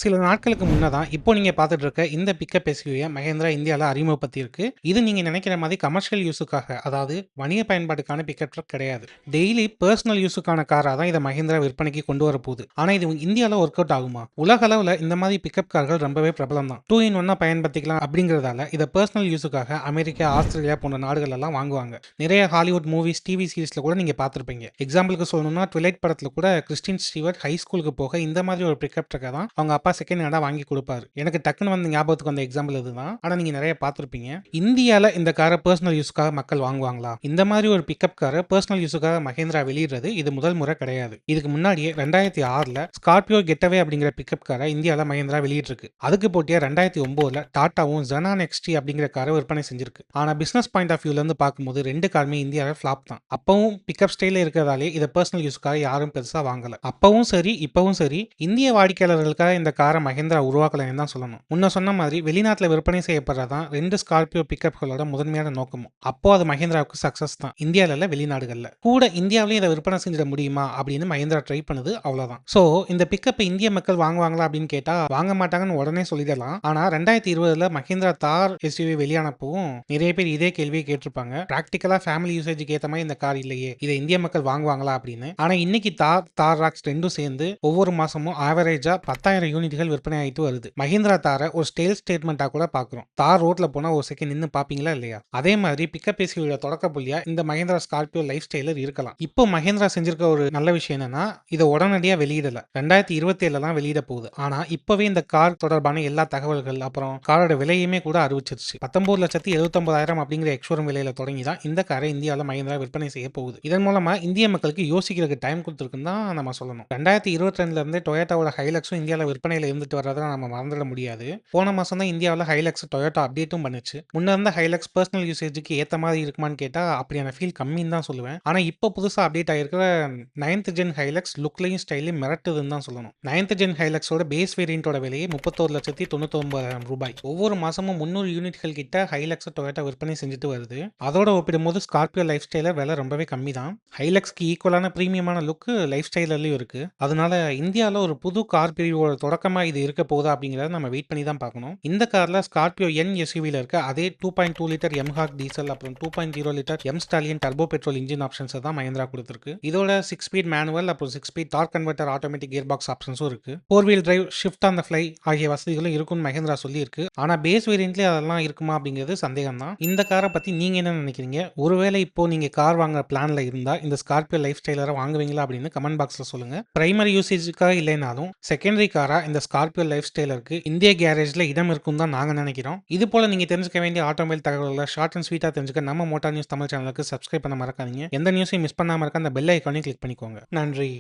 சில நாட்களுக்கு முன்னதான், இப்போ நீங்க பார்த்துட்டு இருக்க இந்த பிக்கப் எஸ்யூவிய மஹேந்திரா இந்தியால அறிமுகப்படுத்தியிருக்கு. இது நீங்க நினைக்கிற மாரி கமர்ஷியல் யூஸுக்காக, அதாவது வணிக பயன்பாட்டுக்கான பிக்கப் ட்ரக் கிடையாது. டெய்லி பெர்சனல் யூஸுக்கான காரா தான் இத மஹேந்திரா விற்பனைக்கு கொண்டு வரப்போகுது. ஆனா இது இந்தியால ஒர்க் அவுட் ஆகுமா? உலக அளவுல இந்த மாரி பிக்கப் கார்கள் ரொம்பவே பிரபலம் தான். 2 இன் 1 பயன்படுத்திக்கலாம் அப்படிங்கிறதால இத பெர்சனல் யூஸுக்காக அமெரிக்கா, ஆஸ்திரேலியா போன்ற நாடுகள் எல்லாம் வாங்குவாங்க. நிறைய ஹாலிவுட் மூவிஸ், டிவி சீரிஸ்ல கூட நீங்க பார்த்திருப்பீங்க. எக்ஸாம்பிளுக்கு சொல்லணும்னா ட்விலைட் படத்துல கூட கிறிஸ்டின் ஸ்டீவர்ட் ஹை ஸ்கூலுக்கு போக இந்த மாதிரி ஒரு பிக்கப் ட்ரக்க தான் அவங்க அப்பா செகண்ட் ஹேண்டா வாங்கி குடுப்பாரு. எனக்கு டக்குனு வந்து ஞாபகத்துக்கு வந்த எக்ஸாம்பிள் இதுதான். ஆனா நீங்க நெறைய பார்த்திருப்பீங்க. இந்தியால இந்த கார பெர்சனல் யூஸ்க்காக மக்கள் வாங்குவாங்களா? இந்த மாதிரி ஒரு பிக்கப் கார பெர்சனல் யூஸுக்காக மஹேந்திரா வெளியிடுறது இது முதல் முறை கிடையாது. இதுக்கு முன்னாடியே 2006ல ஸ்கார்பியோ கெட்டவே அப்படிங்கிற பிக்கப் கார இந்தியால மஹேந்திரா வெளியிட்டிருக்கு. அதுக்கு போட்டியா 2009ல டாட்டாவும் ஜெனான் எக்ஸ்டி அப்படிங்கிற காரை விற்பனை செஞ்சிருக்கு. ஆனா பிசினஸ் பாயிண்ட் ஆஃப் வியூல இருந்து பார்க்கும்போது 2 காருமே இந்தியால ஃபிளாப் தான். அப்பவும் பிக்கப் ஸ்டைல்ல இருக்கிறதாலே இத பெர்சனல் யூஸ்க்காக யாரும் பெருசா வாங்கல. அப்பவும் சரி, இப்பவும் சரி, இந்திய வாடிக்கையாளர்களுக்காக இந்த கார மஹேந்திரா உருவாக்கலன்னு தான் சொல்லணும். முன்ன சொன்ன மாதிரி வெளிநாட்டுல விற்பனை செய்யப்படுறதான் 2 ஸ்கார்பியோ பிக்கப்களோட முதன்மையான நோக்கமும். அப்போ அது மஹேந்திராவுக்கு சக்சஸ் தான். இந்தியால இல்ல, வெளிநாடுகள்ல. கூட இந்தியாவிலயும் இதை விற்பனை செஞ்சிட முடியுமா அப்படின்னு மஹேந்திரா ட்ரை பண்ணுது, அவ்வளவுதான். சோ இந்த பிக்கப் இந்திய மக்கள் வாங்குவாங்களா அப்படின்னு கேட்டா வாங்க மாட்டாங்கன்னு உடனே சொல்லிடலாம். ஆனா 2020ல மஹேந்திரா தார் எஸ்யூவி வெளியானப்பவும் நிறைய பேர் இதே கேள்வியை கேட்டிருப்பாங்க. பிராக்டிகலா ஃபேமிலி யூசேஜுக்கு ஏத்த மாதிரி இந்த கார் இல்லையே, இதை இந்திய மக்கள் வாங்குவாங்களா அப்படின்னு. ஆனா இன்னைக்கு தார் ராக்ஸ் ரெண்டும் சேர்ந்து ஒவ்வொரு மாசமும் ஆவரேஜா 10,000 யூனிட்கள் விற்பனை ஆயிட்டு வருது. மஹிந்திரா தாரை ஒரு ஸ்டைல் ஸ்டேட்மெண்டா கூட பாக்குறோம். தார் ரோட்ல போனா ஒரு செகண்ட் நின்னு பாப்பீங்களா இல்லையா? அதே மாதிரி பிக்கப் எஸ்யூவியோட தொடக்க புள்ளியா இந்த மஹிந்திரா ஸ்கார்பியோ லைஃப் ஸ்டைலர் இருக்கலாம். இப்போ மஹிந்திரா செஞ்சிருக்க ஒரு நல்ல விஷயம் என்னன்னா, இதை உடனடியா வெளியிடல. 2027ல தான் வெளியிட போகுது. ஆனா இப்பவே இந்த கார் தொடர்பான எல்லா தகவல்கள், அப்புறம் காரோட விலையுமே கூட அறிவிச்சிருச்சு. 19,79,000 அப்படிங்கிற எக்ஸ்ஷோரூம் விலையில தொடங்கி தான் இந்த காரை இந்தியாவில் மஹிந்திரா விற்பனை செய்ய போகுது. இதன் மூலமா இந்திய மக்களுக்கு யோசிக்கிறதுக்கு டைம் கொடுத்துருக்குன்னு தான் நம்ம சொல்லணும். 2022ல இருந்தே டொயோட்டாவோட ஹைலக்ஸும் இந்தியாவில் விற்பனையில் இருந்துட்டு வரதை நம்ம மறந்துட முடியாது. போன மாசம் தான் இந்தியாவில் ஹைலக்ஸ் டொயோட்டா அப்டேட்டும் பண்ணுச்சு. முன்ன இருந்த ஹைலக்ஸ் பர்சனல் யூசேஜுக்கு ஏற்ற மாதிரி இருக்குமான்னு கேட்டா அப்படியான ஃபீல் கம்மின்னு தான் சொல்லுவேன். ஆனா இப்போ புதுசா அப்டேட் ஆகிருக்கிற 9th ஜென் ஹைலக்ஸ் லுக்லையும் ஸ்டைலையும் மிரட்டுதுன்னு தான் சொல்லணும். 9th ஜென் ஹைலக்ஸோட பேஸ் வேரியண்டோட விலையே 31,99,000 ரூபாய். ஒவ்வொரு மாசமும் 300 யூனிட்கள் கிட்ட ஹைலக்ஸ் டொயோட்டா விற்பனை செஞ்சுட்டு வருது. அதோட ஒப்பிடும்போது ஸ்கார்பியோ லைஃப் ஸ்டைலர் விலை ரொம்பவே கம்மி தான். ஹைலக்ஸ்க்கு ஈக்குவலான பிரீமியமான லுக் லைஃப் ஸ்டைலர்லயும் இருக்கு. அதனால இந்தியாவில் ஒரு புது கார் பிரிவோட தொடக்கமா இது இருக்க போகுதா அப்படிங்கிறத நம்ம வெயிட் பண்ணி தான் பார்க்கணும். இந்த கார்ல ஸ்கார்பியோ என் எஸ்யூவில இருக்க அதே 2.2 லிட்டர் எம்ஹாக் டீசல், அப்புறம் 2.0 litre M Stallion turbo petrol engine options தான் மஹிந்திரா கொடுத்திருக்கு. இதோட 6 ஸ்பீட் மேனுவல், அப்புறம் 6 speed torque converter automatic gear box ஆப்ஷன்ஸும் இருக்கு. 4 wheel drive, shift on the fly ஆகிய வசதிகளும் இருக்கும்னு மஹிந்திரா சொல்லி இருக்கு. ஆனா பேஸ் வேரியன்ட்லயே அதெல்லாம் இருக்குமா அப்படிங்கிறது சந்தேகம் தான். இந்த காரை பத்தி நீங்க என்ன நினைக்கிறீங்க? ஒருவேளை இப்போ நீங்க கார் வாங்குற பிளான்ல இருந்தா இந்த ஸ்கார்பியோ லைஃப் ஸ்டைலரை வாங்குவீங்களா அப்படின்னு கமெண்ட் பாக்ஸ்ல சொல்லுங்க. பிரைமரி யூசேஜுக்காக இல்லைனாலும் செகண்டரி காரா இந்த ஸ்கார்பியோ லைஃப் ஸ்டைலருக்கு இந்திய கேரேஜ்ல இடம் இருக்கும் தான் நாங்க நினைக்கிறோம். இது போல நீங்க தெரிஞ்சுக்க வேண்டிய ஆட்டோமொபைல் தகவல்களை ஷார்ட் அண்ட் ஸ்வீட்டா தெரிஞ்சுக்க நம்ம மோட்டார் நியூஸ் தமிழ் சேனலுக்கு சப்ஸ்கிரைப் பண்ண மறக்காதீங்க. எந்த நியூஸையும் மிஸ் பண்ணாம இருக்க அந்த பெல் ஐக்கானையும் கிளிக் பண்ணிக்கோங்க. நன்றி.